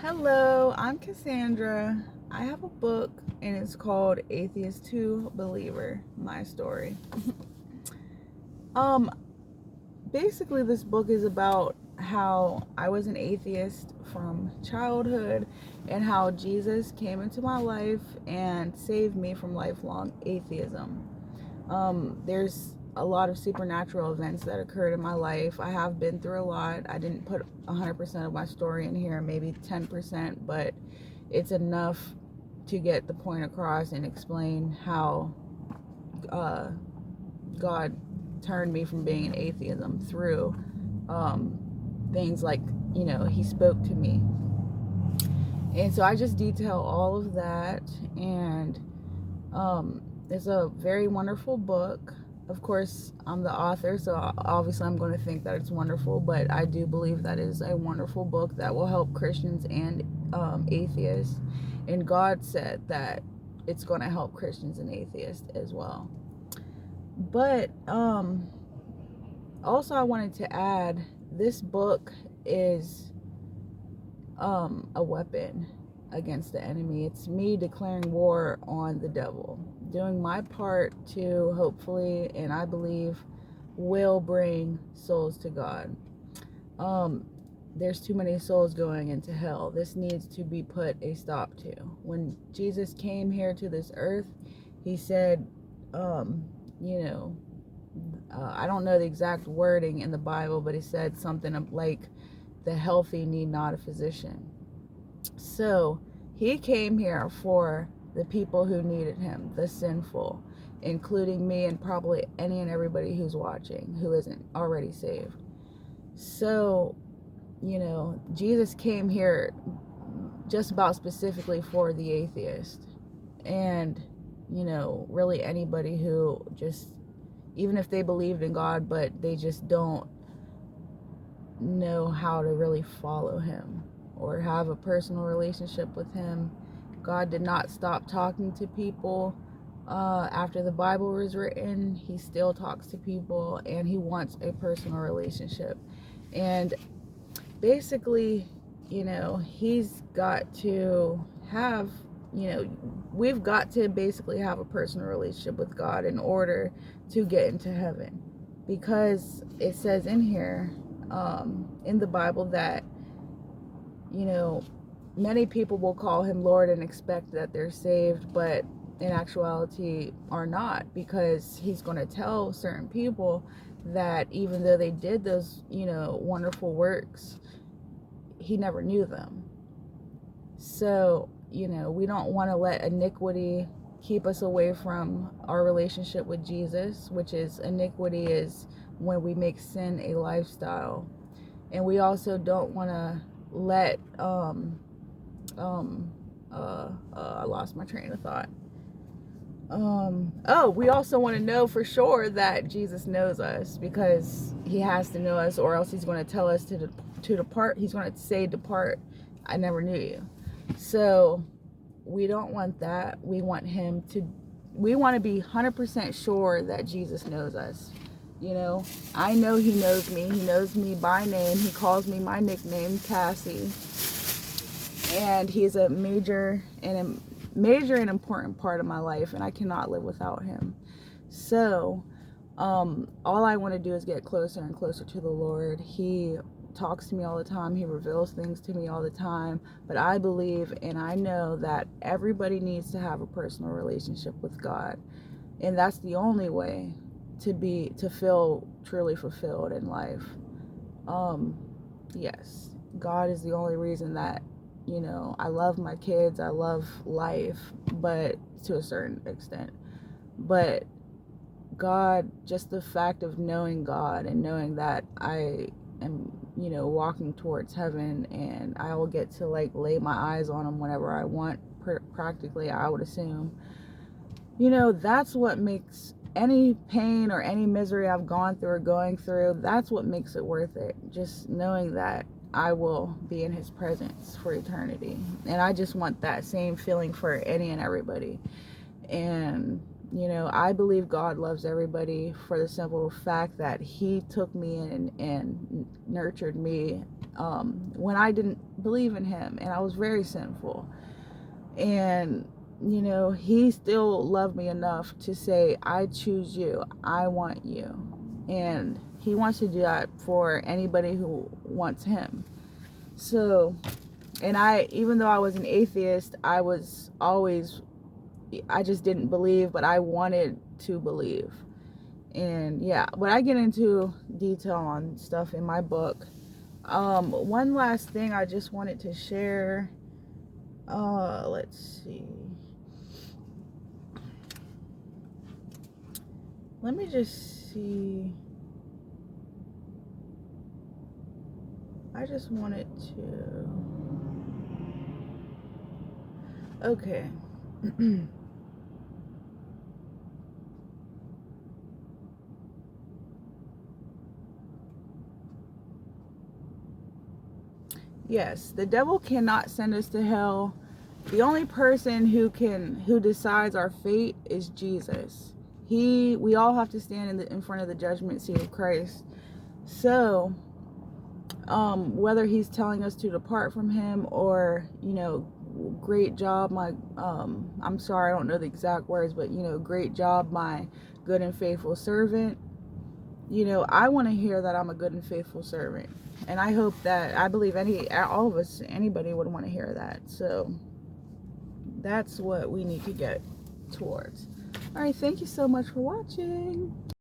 Hello, I'm Cassandra. I have a book and it's called Atheist to Believer, My Story. um Basically this book is about how I was an atheist from childhood and how Jesus came into my life and saved me from lifelong atheism. There's a lot of supernatural events that occurred in my life. I have been through a lot. I didn't put 100% of my story in here, maybe 10%, but it's enough to get the point across and explain how uh, God turned me from being an atheism through um, things like, He spoke to me. And so I just detail all of that. And it's a very wonderful book. Of course, I'm the author, so obviously I'm going to think that it's wonderful, but I do believe that it is a wonderful book that will help Christians and atheists. And God said that it's going to help Christians and atheists as well. But also, I wanted to add this book is a weapon against the enemy. It's me declaring war on the devil, doing my part to hopefully, and I believe will bring souls to God. There's too many souls going into hell. This needs to be put a stop to. When Jesus came here to this earth, he said, you know, I don't know the exact wording in the Bible, but he said something like, the healthy need not a physician. So he came here for the people who needed him, the sinful, including me and probably any and everybody who's watching who isn't already saved. So, Jesus came here just about specifically for the atheist. And, really anybody who just, even if they believed in God, but they just don't know how to really follow him or have a personal relationship with him. God did not stop talking to people after the Bible was written. He still talks to people, and he wants a personal relationship. And basically, he's got to have, we've got to basically have a personal relationship with God in order to get into heaven. Because it says in here, in the Bible, that, many people will call him Lord and expect that they're saved, but in actuality are not, because he's going to tell certain people that even though they did those, wonderful works, he never knew them. So, we don't want to let iniquity keep us away from our relationship with Jesus, which is, iniquity is when we make sin a lifestyle. And we also don't want to let I lost my train of thought. We also want to know for sure that Jesus knows us, because he has to know us, or else he's going to tell us to depart. He's going to say, depart, I never knew you. So we don't want that. We want to be 100% sure that Jesus knows us. I know he knows me. He knows me by name. He calls me my nickname, Cassie. And he's a major and important part of my life, and I cannot live without him. So, all I want to do is get closer and closer to the Lord. He talks to me all the time. He reveals things to me all the time. But I believe and I know that everybody needs to have a personal relationship with God. And that's the only way to feel truly fulfilled in life. Yes, God is the only reason that, I love my kids, I love life, but to a certain extent. But God, just the fact of knowing God and knowing that I am, walking towards heaven, and I will get to lay my eyes on him whenever I want, practically, I would assume. That's what makes any pain or any misery I've gone through or going through, that's what makes it worth it. Just knowing that I will be in his presence for eternity. And I just want that same feeling for any and everybody. And, I believe God loves everybody for the simple fact that he took me in and nurtured me when I didn't believe in him, and I was very sinful. And you know, he still loved me enough to say, I choose you, I want you. And he wants to do that for anybody who wants him. So, and even though I was an atheist, I just didn't believe, but I wanted to believe. And yeah, but I get into detail on stuff in my book. One last thing I just wanted to share. Let's see. Let me just see. I just wanted to. Okay. Yes, the devil cannot send us to hell. The only person who decides our fate is Jesus. We all have to stand in front of the judgment seat of Christ. So, whether he's telling us to depart from him, or, you know, great job, I'm sorry, I don't know the exact words, but, you know, great job, my good and faithful servant. You know, I want to hear that I'm a good and faithful servant. And I hope that, I believe all of us, anybody would want to hear that. So that's what we need to get towards. All right, thank you so much for watching.